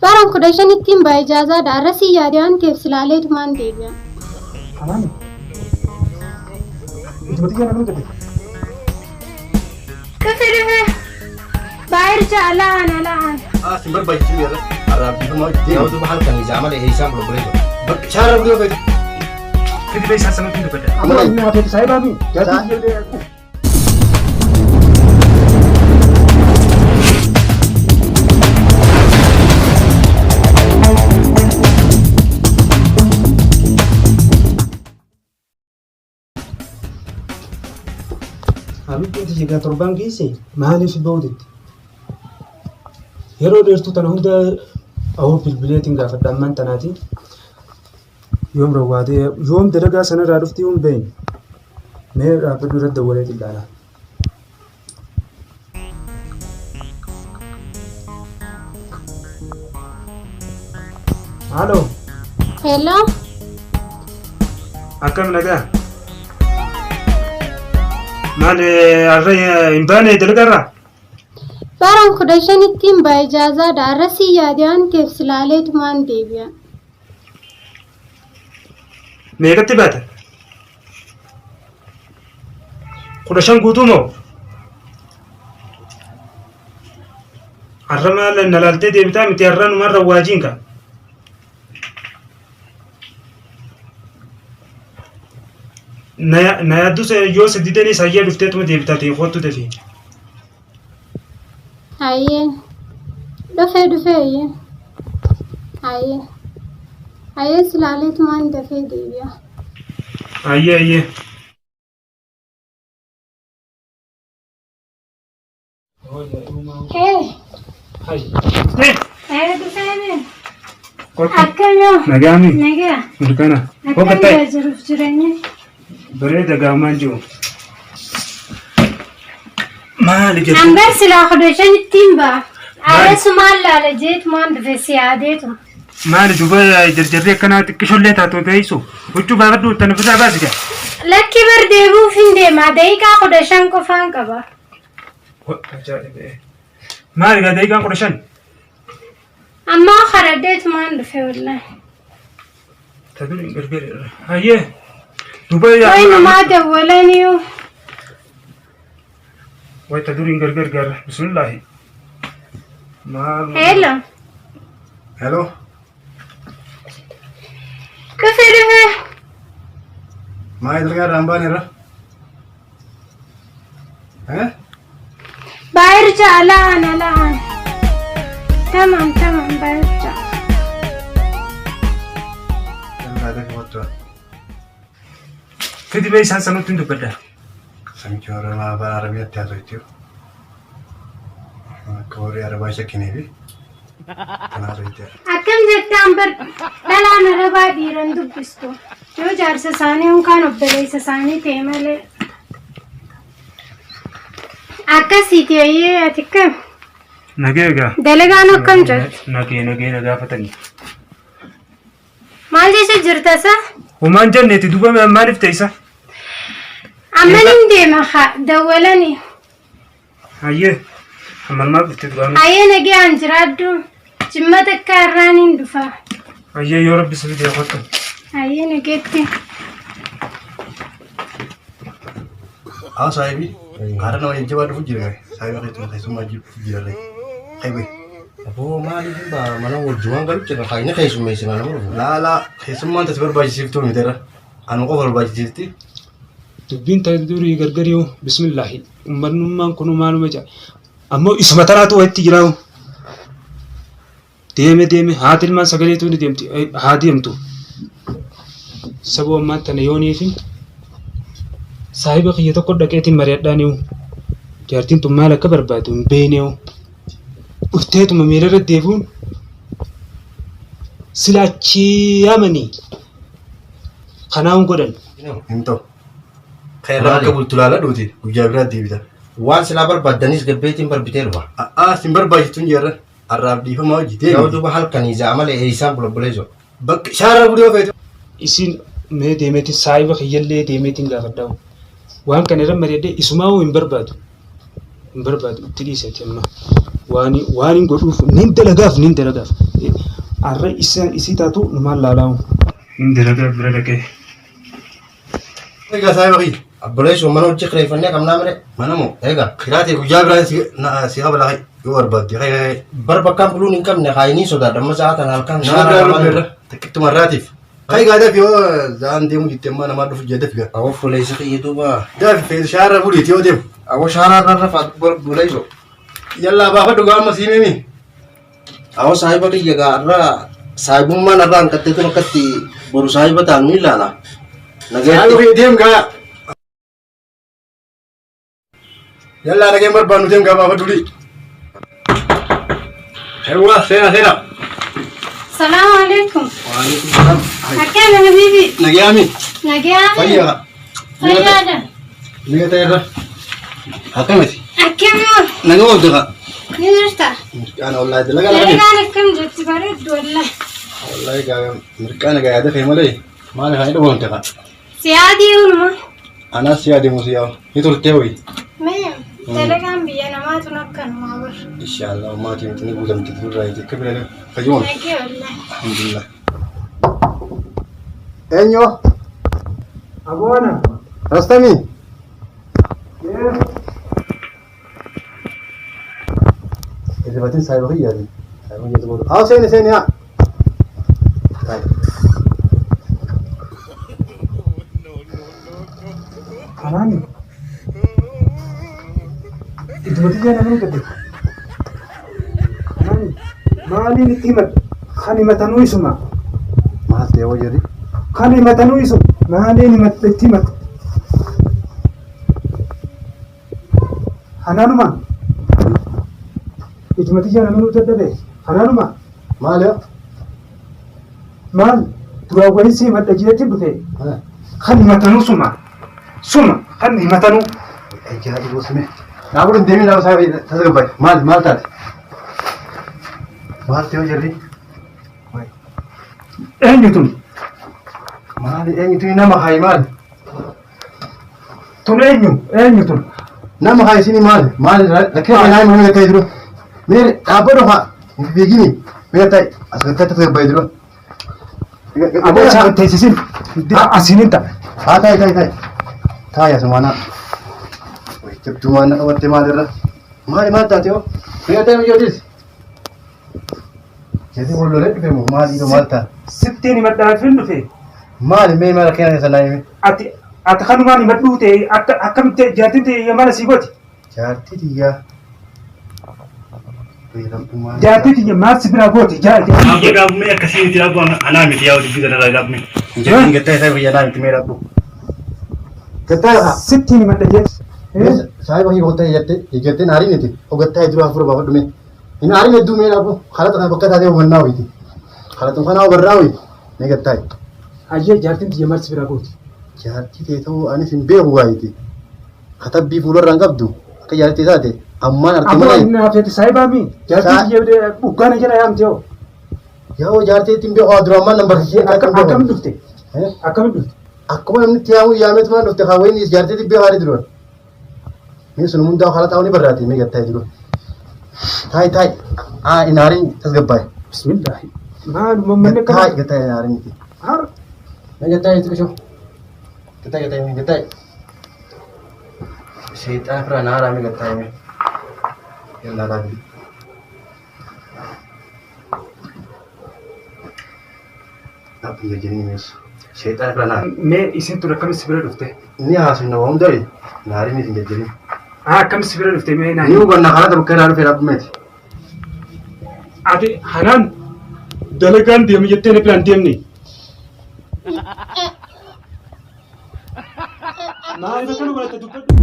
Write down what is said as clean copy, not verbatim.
Baran kudashan ittiin baay'ee jaazaa daarasii yaadaan teefsilaalee tumaan deebi'a. Amaani. Itti batii jala nuu Kafirime baay'ee jaalaan alaan. Simbar baju ya. Arab di rumah dia waktu bahal kan zaman Islam belum boleh. Cara beliau itu. Kita bisa sama kita beda. Amaani ini hati saya babi. Jadi dia aku. Habis itu jika terbang gisi, mahal si baudit. Hero dertu tanah hunda, awal pilbile tinggal fadaman tanati. Yom rawade, yom deraga sana radufti bain. Mer apa durat dawale tilala. Halo. Hello. Akam laga. Maal arra imbane dalgarra. Baran kudashan ittiin baay'ee jaazaa daarasii yaadaan teefsilaalee tumaan deebi'a. Meeqatti baata? 15 guutuu moo? Har'a maal nalaaltee deebitaa miti har'a numarra waajiin ka. Na yaaddu yoo sidditanii sayyee dhufteetuma deebitaa ta'e kootu tafi. Hayyee. Dhufee. Hayyee. Hayyee silaalee tumaan dafee deebi'a. Hayyee. Hee. Dhufee. Akkamiin. Nagaami. Nagaa. Mirkana. Akkamiin jiruuf jireenya. Bareeda gaamaan jiru. Maali jettu? Ambar silaa kudashan ittiin ba'a. Adeesumaan laala jeetumaan dhufe siyaadeetu. Maali duba jarjarree akkanaa xiqqishollee taatoo ta'isu. Huccuu baafadhu tan ofirraa baasika. Lakki bar deebuuf hin deema. Daqiiqaa 15 qofaan qaba. Maali gaa daqiiqaan 15? Ammoo karaddeetumaan dhufe wallahi. Taduun gargaara. Hayyee. Duba Wayinumaa dawwalaniiyu. Way taduun gargaara. Bismillahi. Hello. Hello. Kafirime. Mai dalgar ramban era. Baay'ee jaalaan. Tamam baay'ee jaalaan. Ada foto. Fidi bay isaan sanuutti hin dubbadda. Samichi orang apa Arabiyaatti haa ta'u. Akka warri Arabaa shakkineefi. Kanaaf ta'e. Akkam jettaan bar dhalaan Arabaa dhiiran dubbistu. Yoo jaarsa isaanii yookaan obboleessa isaanii ta'e malee. Akkasiiti ayyee ati kam? Nageegaa. Dalagaan akkam jirti? Nagee gaafatanii. Maal jecha jirtasa? Homaan janneeti duba maaliif ta'isa? Amma nin deema dawwalanii. Hayyee. Ammal maal dhuftee du'aan? Hayyee nagaan jiraaddu. Jimmata akka irraan hin dhufa. Hayyee yoo rabbi sibi deefattu. Hayyee nageetti. Haa saahibi. Haadha nama jajjabaa dhufu jira. Saahibi keessummaa jira. Hayibe. Aboo maaliif mana wajjumaan galu jira faayina keessummeessina nama dhufu. Laala keessummaan tasi barbaachisiiftuu miteera. Anu qofa barbaachisiifti. Dubbiin ta'e durii gargariyo bismillahi. Uummanummaan kun maaluma jaa. Ammoo isuma taraatu walitti jiraa'u. Deeme haati ilmaan sagaleetu ni deemti. Haa deemtu. Saboo ammaan tana yooniifi saahiba kiyya tokko dhaqeetiin mari'adhaaniiwu. Jaartiin tun maal akka barbaadu hin beekneewu. Dhufteetuma miilarra deebi'uun silaachii amanii kanaan godhan. Hin ta'u. Kayarraa akka bultu laala dhuuti. Guyyaa biraa deebita. Waan silaa barbaaddanis gabbeetiin barbitee dhufa. Sin barbaachistuun jirra. Arraaf dhiifamaa hojii Yoo duba halkanii zaamala isaan bulobbolee jiru. Bakka shaara budoo feetu. Isin mee deemeetiin saahiba kiyyallee deemeetiin gaafadhaa'u. Waan kana irra mari'adhee isumaa hin barbaadu. Hin barbaadu itti dhiiseeti amma. Waan hin godhuuf nin dalagaaf. arra isii taatu numaan laalaamu. Dalagaa bira dhaqee. Egaa saayiba kiyya. Abboleessu mana hojii kireeffannee qabnaa malee. Mana moo? Egaa. Kiraatee guyyaa biraa si qaba lahay yoo barbaadde. Bar bakkaan buluun hin qabne kaayinii sodaadha. Amma sa'aatan halkan Naannoo lubbeerra xiqqeettuma irraatiif. Kai gaa dafi yoo zaan deemu jettee amma namaa dhufu jee dafi gaa. Awwa fuuleessi xiyyi duuba. Dafi feesi shaarra buliiti yoo deemu. Awwa shaarraa irra faatu buleessu. Yallaa baafadhu gaa amma siimemi. Awwa saayiba kiyya gaarraa saayibummaan irraa hanqatteetu akkatti boru saayiba ta'an ni ilaala. Saayiba kiyya deemu gaa. Yallaa nageen barbaannu deemu gaa baafadhu li. Herwa seena. Salaam alaikum. Waalaikum salaam. Akkam habibi. Nagaami. Nagaa. Fayyaa. Fayyaadha. Miga ta'eerra. Akkamiti. Akkam Naga ooltuqa. ni jirta. Mirqaana wallaahi dalagaa lafa Dalagaan akkam jirti bareeddu wallahi. Wallaahi gaa mirqaana gaa yaada fe'e malee maal haa hidha boonte qa. Siyaadii hunuma. Anaas si yaade musi yaa. Ni turtee hoyi. Mee dalagaan biyya namaatu akkanumaa bar. Inshallah maatiin tuni guutamti turraa jettee akka bira fayyuun. Nagee wallahi. Alhamdulillah. Eenyo? Aboona. Rastami. Ese batin saayiba kiyyaati. Saayiba kiyyaati booda. Haa seeni haa. Kanaani. Iddootti jaa namni gadi. Kanaani. Maaliin itti himatu? Kan himatanuu isuma. Maal ta'e hoo jedhi? Kan himatanuu isu. Maaliin itti himatu? Hanaanuma. Iddootti jaa namni dadhabee. Hanaanuma. Maal yaa? Maal? Duraa wayii si himadha jeetti dhufe. Kan himatanuu suma. Suma kan himatanuu. Ejjaa dhibuu sime. Naafuu deemee nama saayiba tasgabbaa'e. Maal taate? Maal ta'e hoo jedhi? Eenyutu? Maali eenyutu nama haayi maali? Tun eenyutu? Nama haayi sini maali? Maali rakkina kanaa himu mi'a ta'e jiru. Mee dhaabbadhu haa hin fiigini mi'a ta'e as gattatti tasgabbaa'e jiru. Aboo teessisin asiinin ta'a. Haa taa'e. Taa'e asumaanaa. Jabduu waan na qabatte maalirra? Maal taate hoo? Mi'a ta'e mi'a dhisi. Jadi walolee dhufe moo maali maal ta'a? Sittiin himadhaafin dhufe. Maali mee mala keenya keessa naa hime? Ati kanumaan himadhuu ta'e akkamitti jaartiin ta'e mana sii gooti? Jaartii xiyyaa. Jaartii xiyya maal si biraa gooti? Aku dah punya kasih tidak pun anak mesti awak juga dah dah punya. Jadi kita saya punya naa miti meera dhu. Gattaa Sittiin himadha jees. saayiba kii gootee ijjattee naariin iti ogattaa jiru afur baafadhu mee. Inni naariin hedduu mee dhabu kalata bakka taatee hubannaa hoyti. Kalatu kanaa barraa hoyi mee gattaa. Ayyee jaartiin xiyya maal si biraa gooti? Jaartii ta'e ta'uu anis hin beeku waayiti. Katabbii fuulduraan qabdu akka jaartii taate ammaan arti Aboo malee. inni hafeeti saayibaa mii? Jaartiin xiyya buggaana jala yaamte hoo? Yoo jaartii ittiin beeku dura ammaan nambar ishee Akkamitti dhufte? Akkamitti dhufte? akkuma namni itti yaamu yaameetu maan dhufte kaawwanii jaartii ittiin beeku haadhi duran. Mee sun hundaa haala taa'uu ni barraati mee gattaa jiru. Taayi inaariin tasgabbaa'e. Bismillaahi. Maaluma manne kana? Taayi gattaa inaariin iti. Mee gattaa itti qishoo. Gattaa. Seexaa firaa naaraa mee gattaa mee. Yallaa laabii. Dhaabbii jiranii meesha. Seexaa firaa naaraa. Mee isin ture akkamitti si bira dhufte? Inni haasofna waan hundaa'e naariin itti jajjariin. Akkamitti si bira dhufte mee naa? Ni hubannaa kalata bakka irraa dhufee dhaabbimeeti. Ati hanaan dalagaan deemu jettee ni bilaan deemni. Maaliif akka nu godhatte dubbadhu?